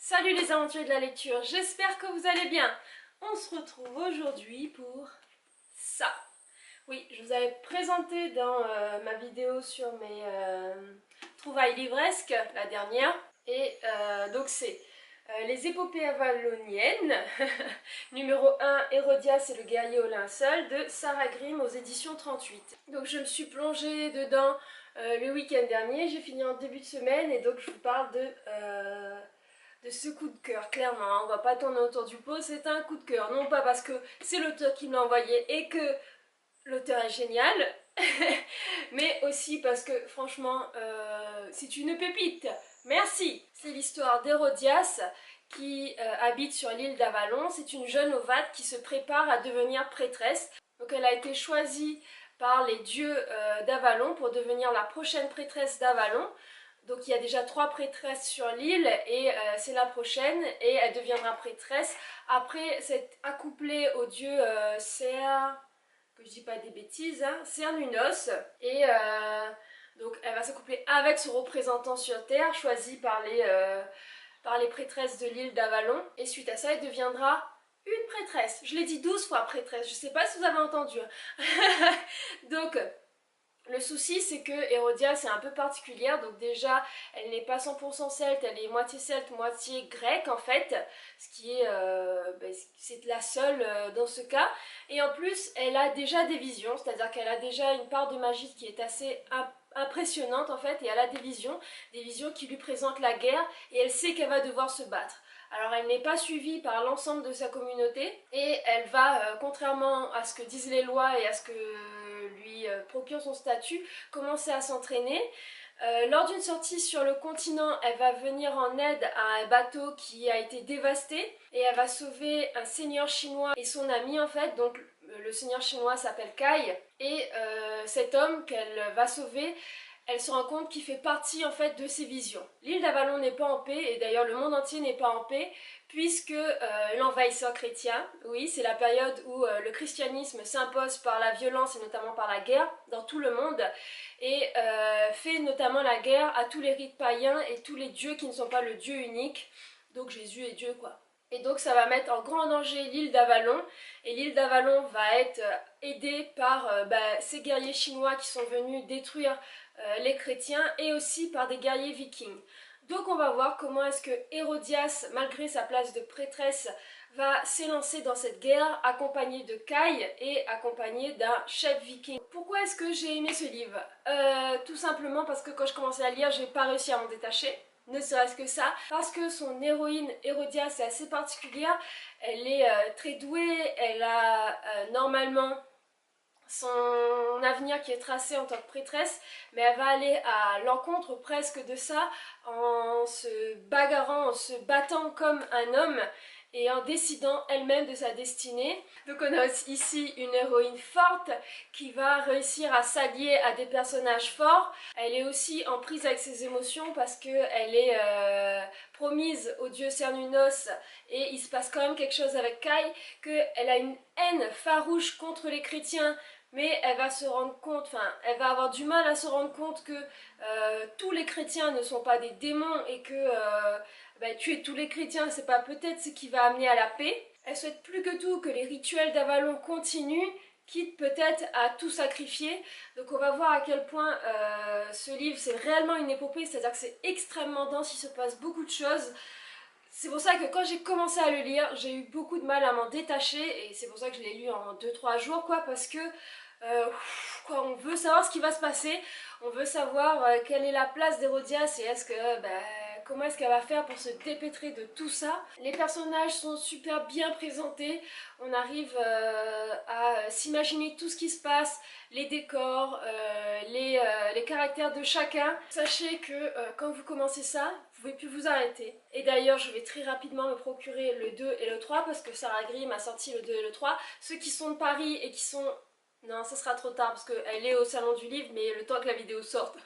Salut les aventuriers de la lecture, j'espère que vous allez bien. On se retrouve aujourd'hui pour ça. Oui, je vous avais présenté dans ma vidéo sur mes trouvailles livresques, la dernière. Et donc c'est les épopées avaloniennes, numéro 1, Hérodias et le guerrier au linceul, de Sarah Grimm aux éditions 38. Donc je me suis plongée dedans le week-end dernier, j'ai fini en début de semaine et donc je vous parle de ce coup de cœur, clairement, hein. On va pas tourner autour du pot, c'est un coup de cœur. Non pas parce que c'est l'auteur qui me l'a envoyé et que l'auteur est génial, mais aussi parce que franchement, c'est une pépite. Merci. C'est l'histoire d'Hérodias qui habite sur l'île d'Avalon. C'est une jeune novate qui se prépare à devenir prêtresse. Donc elle a été choisie par les dieux d'Avalon pour devenir la prochaine prêtresse d'Avalon. Donc il y a déjà 3 prêtresses sur l'île et c'est la prochaine et elle deviendra prêtresse après s'être accouplée au dieu que je dis pas des bêtises, hein, Cernunnos. Et donc elle va s'accoupler avec son représentant sur Terre choisi par les prêtresses de l'île d'Avalon. Et suite à ça elle deviendra une prêtresse. Je l'ai dit 12 fois prêtresse, je sais pas si vous avez entendu. Donc le souci c'est que Hérodias est un peu particulière, donc déjà elle n'est pas 100% celte, elle est moitié celte, moitié grecque en fait, ce qui est c'est la seule dans ce cas, et en plus elle a déjà des visions, c'est-à-dire qu'elle a déjà une part de magie qui est assez impressionnante en fait, et elle a des visions qui lui présentent la guerre, et elle sait qu'elle va devoir se battre. Alors elle n'est pas suivie par l'ensemble de sa communauté et elle va, contrairement à ce que disent les lois et à ce que lui procure son statut, commencer à s'entraîner. Lors d'une sortie sur le continent, elle va venir en aide à un bateau qui a été dévasté et elle va sauver un seigneur chinois et son ami en fait, donc le seigneur chinois s'appelle Kai et cet homme qu'elle va sauver, elle se rend compte qu'il fait partie en fait de ses visions. L'île d'Avalon n'est pas en paix et d'ailleurs le monde entier n'est pas en paix puisque l'envahisseur chrétien, oui c'est la période où le christianisme s'impose par la violence et notamment par la guerre dans tout le monde et fait notamment la guerre à tous les rites païens et tous les dieux qui ne sont pas le dieu unique, donc Jésus est Dieu quoi. Et donc ça va mettre en grand danger l'île d'Avalon et l'île d'Avalon va être aidée par ces guerriers chinois qui sont venus détruire les chrétiens et aussi par des guerriers vikings. Donc on va voir comment est-ce que Hérodias, malgré sa place de prêtresse, va s'élancer dans cette guerre accompagnée de Kai et accompagnée d'un chef viking. Pourquoi est-ce que j'ai aimé ce livre? Tout simplement parce que quand je commençais à lire, j'ai pas réussi à m'en détacher. Ne serait-ce que ça, parce que son héroïne Hérodias est assez particulière, elle est très douée, elle a normalement son avenir qui est tracé en tant que prêtresse, mais elle va aller à l'encontre presque de ça en se bagarrant, en se battant comme un homme et en décidant elle-même de sa destinée. Donc on a aussi ici une héroïne forte qui va réussir à s'allier à des personnages forts. Elle est aussi en prise avec ses émotions parce qu'elle est promise au dieu Cernunnos et il se passe quand même quelque chose avec Kai, qu'elle a une haine farouche contre les chrétiens, mais elle va se rendre compte, enfin elle va avoir du mal à se rendre compte que tous les chrétiens ne sont pas des démons et que tuer tous les chrétiens c'est pas peut-être ce qui va amener à la paix. Elle souhaite plus que tout que les rituels d'Avalon continuent, quitte peut-être à tout sacrifier. Donc on va voir à quel point ce livre c'est réellement une épopée, c'est-à-dire que c'est extrêmement dense, il se passe beaucoup de choses. C'est pour ça que quand j'ai commencé à le lire, j'ai eu beaucoup de mal à m'en détacher et c'est pour ça que je l'ai lu en 2-3 jours quoi, parce que on veut savoir ce qui va se passer, on veut savoir quelle est la place d'Hérodias et est-ce que comment est-ce qu'elle va faire pour se dépêtrer de tout ça. Les personnages sont super bien présentés, on arrive à s'imaginer tout ce qui se passe, les décors, les caractères de chacun. Sachez que quand vous commencez ça, vous pouvez plus vous arrêter. Et d'ailleurs, je vais très rapidement me procurer le 2 et le 3 parce que Sarah Grimm a sorti le 2 et le 3. Ceux qui sont de Paris et qui sont... Non, ça sera trop tard parce qu'elle est au salon du livre, mais le temps que la vidéo sorte.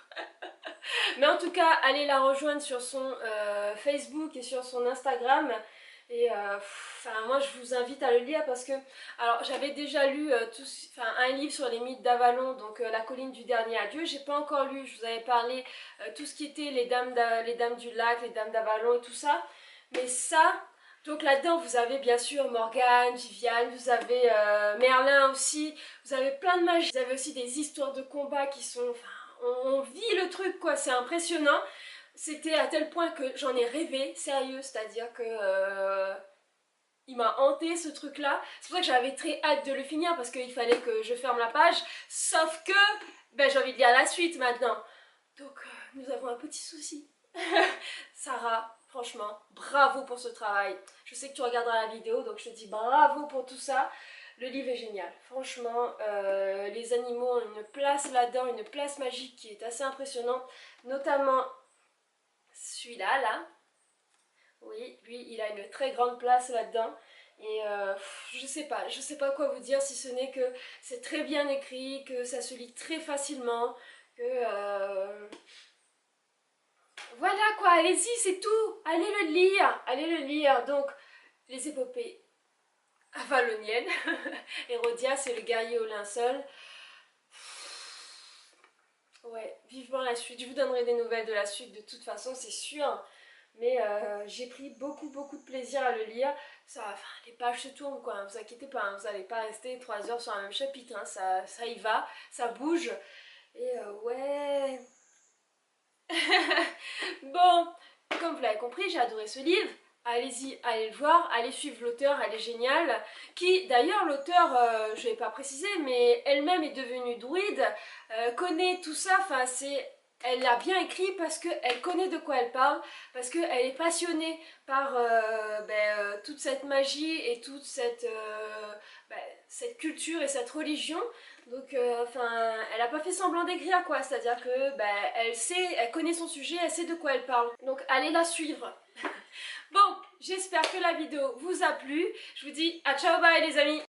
Mais en tout cas, allez la rejoindre sur son Facebook et sur son Instagram. Et moi je vous invite à le lire parce que, alors j'avais déjà lu un livre sur les mythes d'Avalon, donc La colline du dernier adieu. J'ai pas encore lu, je vous avais parlé tout ce qui était les dames du lac, les dames d'Avalon et tout ça. Mais ça, donc là-dedans vous avez bien sûr Morgane, Viviane, vous avez Merlin aussi, vous avez plein de magie, vous avez aussi des histoires de combat qui sont... Enfin, on vit le truc quoi, c'est impressionnant. C'était à tel point que j'en ai rêvé, sérieux, c'est-à-dire que... il m'a hanté ce truc là, c'est pour ça que j'avais très hâte de le finir parce qu'il fallait que je ferme la page, sauf que ben, j'ai envie de lire la suite maintenant. Donc nous avons un petit souci. Sarah, franchement, bravo pour ce travail. Je sais que tu regarderas la vidéo, donc je te dis bravo pour tout ça. Le livre est génial. Franchement, les animaux ont une place là-dedans, une place magique qui est assez impressionnante. Notamment celui-là, là. Oui, lui, il a une très grande place là-dedans. Et je sais pas quoi vous dire si ce n'est que c'est très bien écrit, que ça se lit très facilement, que... Voilà quoi, allez-y, c'est tout. Allez le lire, allez le lire. Donc, les épopées avaloniennes. Hérodias et le guerrier au linceul. Ouais, vivement la suite. Je vous donnerai des nouvelles de la suite de toute façon, c'est sûr. Mais j'ai pris beaucoup de plaisir à le lire. Ça, enfin, les pages se tournent quoi, ne vous inquiétez pas, hein, vous n'allez pas rester 3 heures sur un même chapitre. Hein, ça y va, ça bouge. Et ouais... Bon, comme vous l'avez compris, j'ai adoré ce livre. Allez-y, allez le voir, allez suivre l'auteur, elle est géniale. Qui, d'ailleurs, l'auteur, je ne l'ai pas précisé, mais elle-même est devenue druide, connaît tout ça, enfin, elle l'a bien écrit parce qu'elle connaît de quoi elle parle, parce qu'elle est passionnée par toute cette magie et toute cette culture et cette religion. Donc, enfin, elle n'a pas fait semblant d'écrire quoi, c'est-à-dire que elle sait, elle connaît son sujet, elle sait de quoi elle parle. Donc, allez la suivre. Bon, j'espère que la vidéo vous a plu. Je vous dis à ciao, bye les amis.